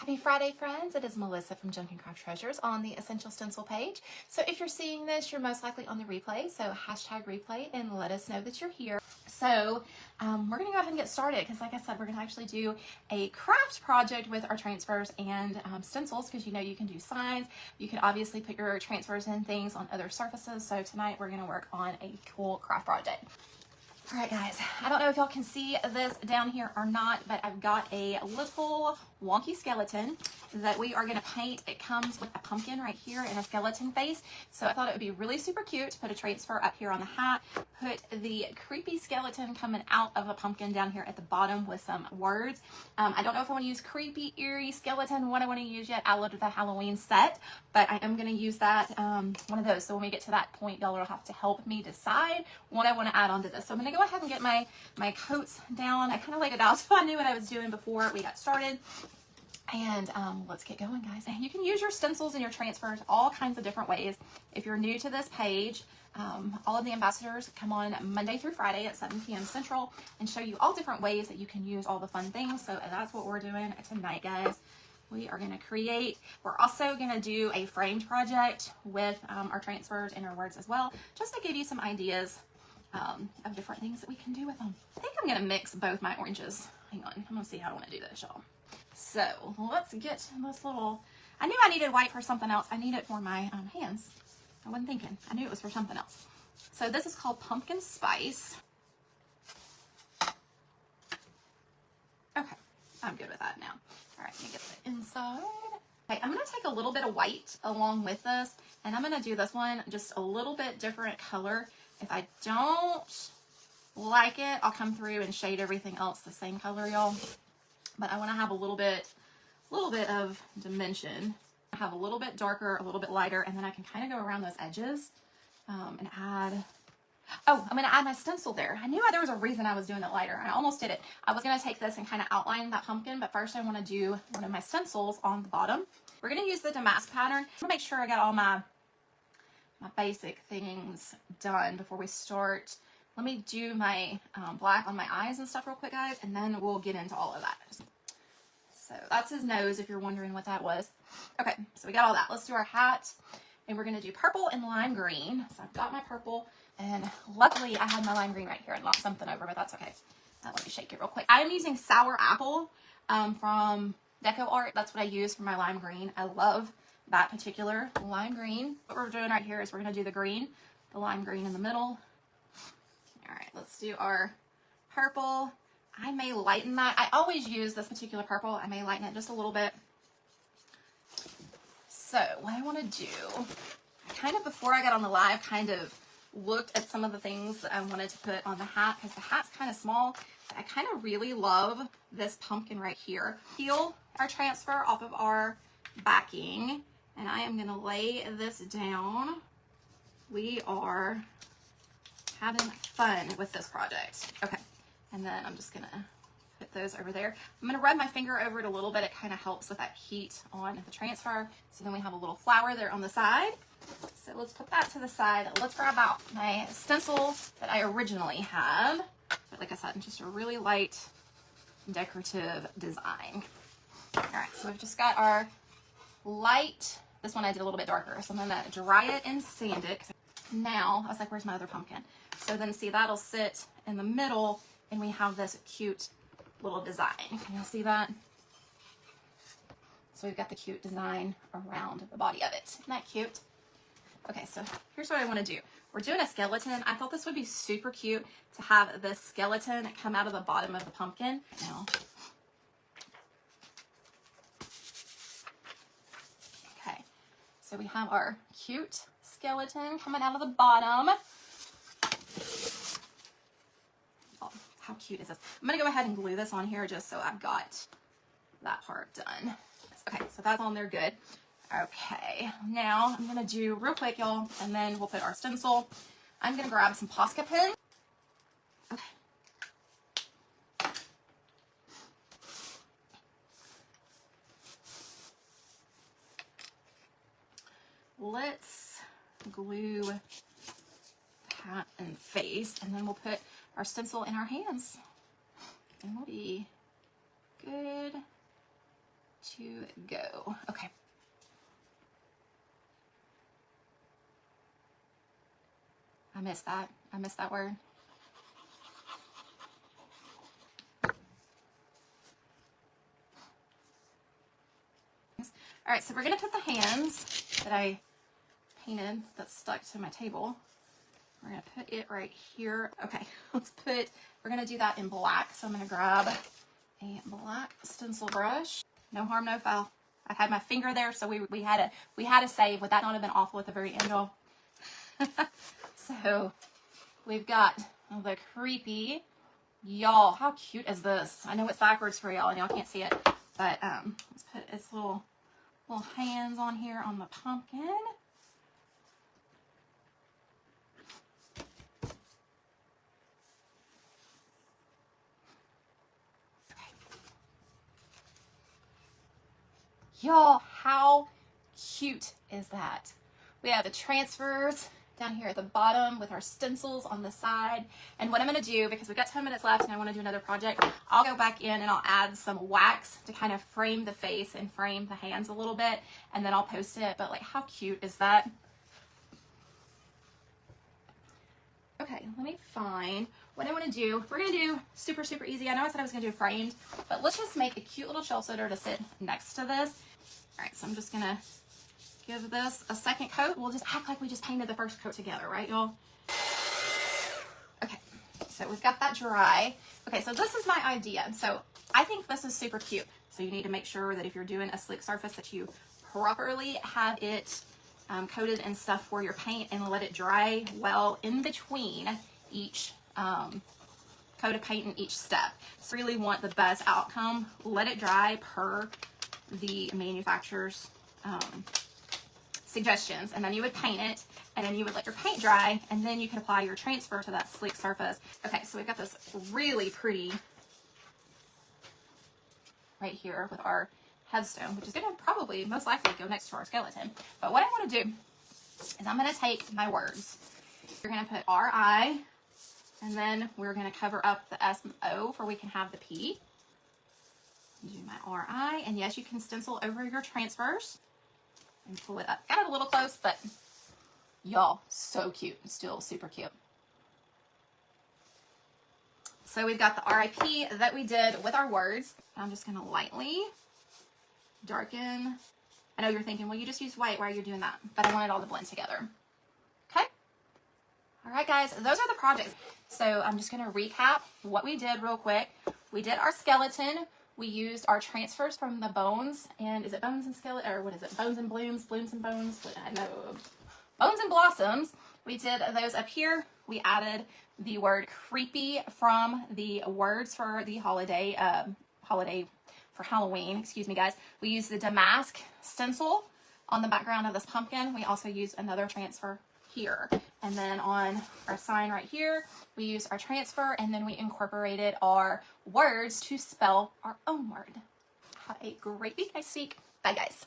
Happy Friday, friends. It is Melissa from Junk and Craft Treasures on the Essential Stencil page. So if you're seeing this, you're most likely on the replay. So hashtag replay and let us know that you're here. So we're going to go ahead and get started because like I said, we're going to actually do a craft project with our transfers and stencils because you know you can do signs. You can obviously put your transfers and things on other surfaces. So tonight we're going to work on a cool craft project. All right, guys, I don't know if y'all can see this down here or not, but I've got a little wonky skeleton that we are going to paint. It comes with a pumpkin right here and a skeleton face. So I thought it would be really super cute to put a transfer up here on the hat, put the creepy skeleton coming out of a pumpkin down here at the bottom with some words. I don't know if I want to use creepy, eerie skeleton, what I want to use yet. I loved the Halloween set, but I am going to use that, one of those. So when we get to that point, y'all will have to help me decide what I want to add onto this. So I'm going to go ahead and get my coats down. I kind of laid it out so I knew what I was doing before we got started. And let's get going, guys. You can use your stencils and your transfers all kinds of different ways. If you're new to this page, all of the ambassadors come on Monday through Friday at 7 p.m. Central and show you all different ways that you can use all the fun things. So that's what we're doing tonight, guys. We are going to create, we're also going to do a framed project with our transfers and our words as well, just to give you some ideas of different things that we can do with them. I think I'm going to mix both my oranges. Hang on, I'm going to see how I want to do this, y'all. So let's get this little, I knew I needed white for something else. I need it for my hands. I wasn't thinking. I knew it was for something else. So this is called Pumpkin Spice. Okay, I'm good with that now. All right, let me get the inside. Okay, I'm going to take a little bit of white along with this, and I'm going to do this one just a little bit different color. If I don't like it, I'll come through and shade everything else the same color, y'all. But I want to have a little bit of dimension. I have a little bit darker, a little bit lighter, and then I can kind of go around those edges and add. Oh, I'm going to add my stencil there. I knew there was a reason I was doing it lighter. I almost did it. I was going to take this and kind of outline that pumpkin, but first I want to do one of my stencils on the bottom. We're going to use the Damask pattern. I'm going to make sure I got all my basic things done before we start. Let me do my black on my eyes and stuff real quick, guys, and then we'll get into all of that. So that's his nose, if you're wondering what that was. Okay, so we got all that. Let's do our hat, and we're going to do purple and lime green. So I've got my purple, and luckily I had my lime green right here and knocked something over, but that's okay. Now let me shake it real quick. I'm using Sour Apple from Deco Art. That's what I use for my lime green. I love that particular lime green. What we're doing right here is we're going to do the green, the lime green in the middle. All right, let's do our purple. I may lighten that. I always use this particular purple. I may lighten it just a little bit. So what I want to do, I kind of, before I got on the live, kind of looked at some of the things that I wanted to put on the hat because the hat's kind of small. But I kind of really love this pumpkin right here. Peel our transfer off of our backing, and I am going to lay this down. We are having fun with this project. Okay, and then I'm just gonna put those over there. I'm gonna rub my finger over it a little bit. It kind of helps with that heat on the transfer. So then we have a little flower there on the side. So let's put that to the side. Let's grab out my stencil that I originally had. But like I said, it's just a really light decorative design. All right, so we've just got our light. This one I did a little bit darker. So I'm gonna dry it and sand it. Now, I was like, where's my other pumpkin? So then see, that'll sit in the middle and we have this cute little design. Can you see that? So we've got the cute design around the body of it. Isn't that cute? Okay, so here's what I want to do. We're doing a skeleton. I thought this would be super cute to have this skeleton come out of the bottom of the pumpkin. Now, okay, so we have our cute skeleton coming out of the bottom. Oh, how cute is this? I'm going to go ahead and glue this on here just so I've got that part done. Okay, so that's on there good. Okay, now I'm going to do real quick, y'all, and then we'll put our stencil. I'm going to grab some Posca pins. Okay. Let's glue hat and face, and then we'll put our stencil in our hands. And we'll be good to go. Okay. I missed that. I missed that word. All right, so we're gonna put the hands that I painted that stuck to my table. We're gonna put it right here. Okay, we're gonna do that in black. So I'm gonna grab a black stencil brush. No harm, no foul. I had my finger there, so we had to save. Would that not have been awful at the very end, y'all? So we've got the creepy, y'all. How cute is this? I know it's backwards for y'all, and y'all can't see it, but let's put its little hands on here on the pumpkin. Y'all, how cute is that? We have the transfers down here at the bottom with our stencils on the side. And what I'm going to do, because we've got 10 minutes left and I want to do another project, I'll go back in and I'll add some wax to kind of frame the face and frame the hands a little bit, and then I'll post it. But like, how cute is that? Okay, let me find what I want to do. We're going to do super, super easy. I know I said I was going to do framed, but let's just make a cute little shelf sitter to sit next to this. All right, so I'm just going to give this a second coat. We'll just act like we just painted the first coat together, right, y'all? Okay, so we've got that dry. Okay, so this is my idea. So I think this is super cute. So you need to make sure that if you're doing a sleek surface that you properly have it coated and stuff for your paint and let it dry well in between each coat of paint in each step. So really want the best outcome. Let it dry per the manufacturer's suggestions, and then you would paint it, and then you would let your paint dry, and then you can apply your transfer to that sleek surface. Okay, so we've got this really pretty right here with our headstone, which is going to probably most likely go next to our skeleton. But what I want to do is I'm going to take my words. We're going to put R-I, and then we're going to cover up the S and O for we can have the P. Do my R-I, and yes, you can stencil over your transfers and pull it up. Got it a little close, but y'all, so cute. Still super cute. So we've got the R-I-P that we did with our words. I'm just going to lightly darken. I know you're thinking, well, you just used white. Why are you doing that? But I want it all to blend together. Okay. All right, guys, those are the projects. So I'm just going to recap what we did real quick. We did our skeleton. We used our transfers from the bones, and is it bones and skeleton, or what is it? Bones and blooms, blooms and bones. I know, bones and blossoms. We did those up here. We added the word creepy from the words for the holiday for Halloween. Excuse me, guys. We used the Damask stencil on the background of this pumpkin. We also used another transfer here, and then on our sign right here we used our transfer, and then we incorporated our words to spell our own word. Have a great week. Nice week. Bye, guys.